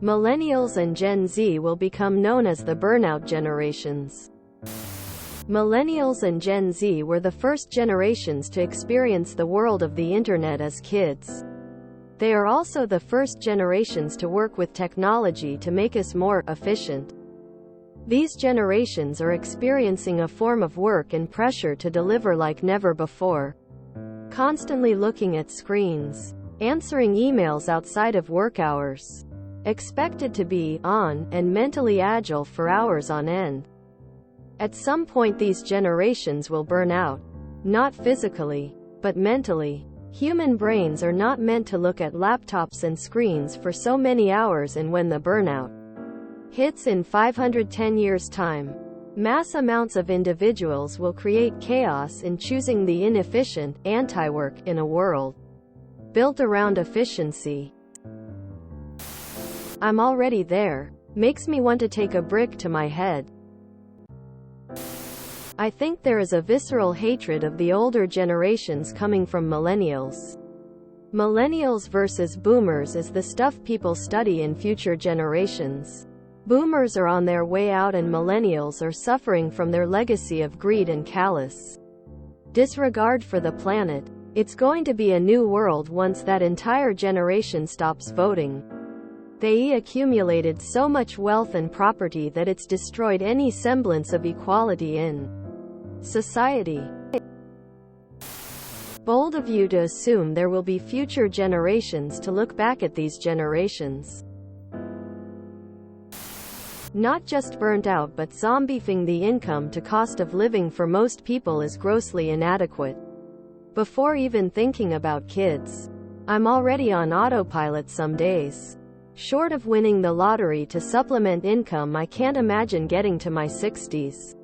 Millennials and Gen Z will become known as the burnout generations. Millennials and Gen Z were the first generations to experience the world of the internet as kids. They are also the first generations to work with technology to make us more efficient. These generations are experiencing a form of work and pressure to deliver like never before. Constantly looking at screens, answering emails outside of work hours, expected to be on and mentally agile for hours on end. At some point these generations will burn out. Not physically, but mentally. Human brains are not meant to look at laptops and screens for so many hours, and when the burnout hits in 510 years' time, mass amounts of individuals will create chaos in choosing the inefficient, anti-work, in a world built around efficiency. I'm already there. Makes me want to take a brick to my head. I think there is a visceral hatred of the older generations coming from millennials. Millennials versus boomers is the stuff people study in future generations. Boomers are on their way out and millennials are suffering from their legacy of greed and callous disregard for the planet. It's going to be a new world once that entire generation stops voting. They accumulated so much wealth and property that it's destroyed any semblance of equality in society. Bold of you to assume there will be future generations to look back at these generations not just burnt out but zombiefing. The income to cost of living for most people is grossly inadequate. Before even thinking about kids, I'm already on autopilot some days. Short of winning the lottery to supplement income, I can't imagine getting to my 60s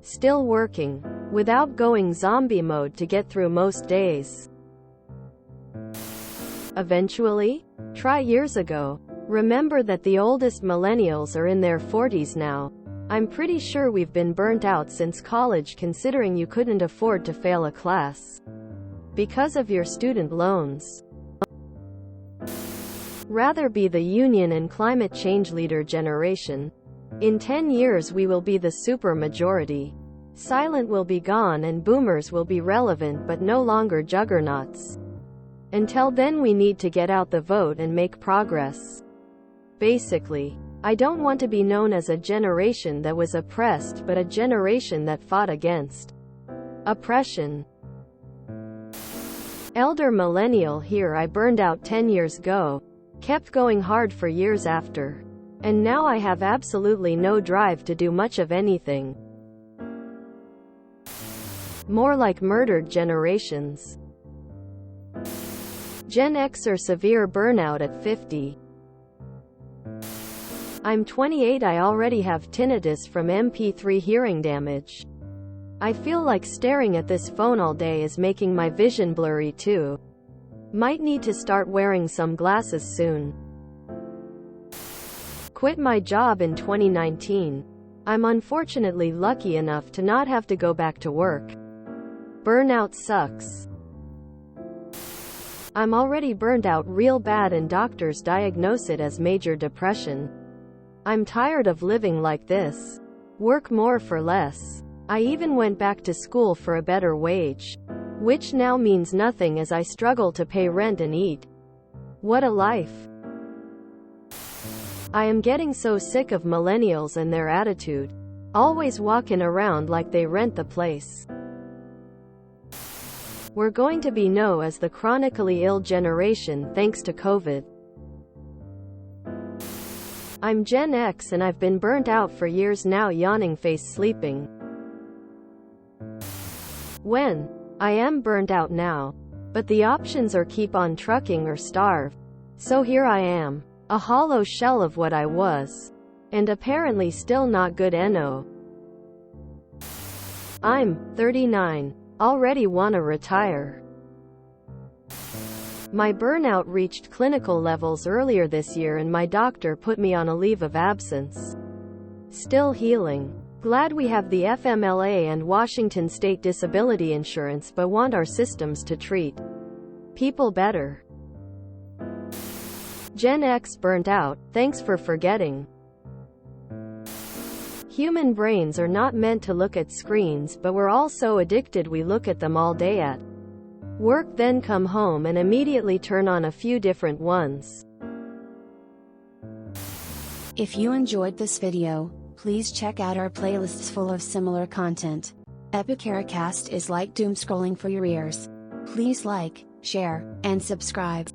still working, without going zombie mode to get through most days. Eventually? Try years ago. Remember that the oldest millennials are in their 40s now. I'm pretty sure we've been burnt out since college, considering you couldn't afford to fail a class because of your student loans. Rather be the union and climate change leader generation. In 10 years we will be the super majority. Silent will be gone and boomers will be relevant but no longer juggernauts. Until then we need to get out the vote and make progress. Basically, I don't want to be known as a generation that was oppressed but a generation that fought against oppression. Elder millennial here. I burned out 10 years ago. Kept going hard for years after. And now I have absolutely no drive to do much of anything. More like murdered generations. Gen X or severe burnout at 50. I'm 28. I already have tinnitus from MP3 hearing damage. I feel like staring at this phone all day is making my vision blurry too. Might need to start wearing some glasses soon. Quit my job in 2019. I'm unfortunately lucky enough to not have to go back to work. Burnout sucks. I'm already burned out real bad and doctors diagnose it as major depression. I'm tired of living like this. Work more for less. I even went back to school for a better wage, which now means nothing as I struggle to pay rent and eat. What a life. I am getting so sick of millennials and their attitude. Always walking around like they rent the place. We're going to be known as the chronically ill generation thanks to COVID. I'm Gen X and I've been burnt out for years now. Yawning face sleeping. When I am burnt out now. But the options are keep on trucking or starve. So here I am. A hollow shell of what I was. And apparently still not good eno. I'm 39. Already wanna retire. My burnout reached clinical levels earlier this year and my doctor put me on a leave of absence. Still healing. Glad we have the FMLA and Washington State Disability Insurance, but want our systems to treat people better. Gen X burnt out, thanks for forgetting. Human brains are not meant to look at screens, but we're all so addicted we look at them all day at work, then come home and immediately turn on a few different ones. If you enjoyed this video, please check out our playlists full of similar content. Epicaricast is like doom scrolling for your ears. Please like, share, and subscribe.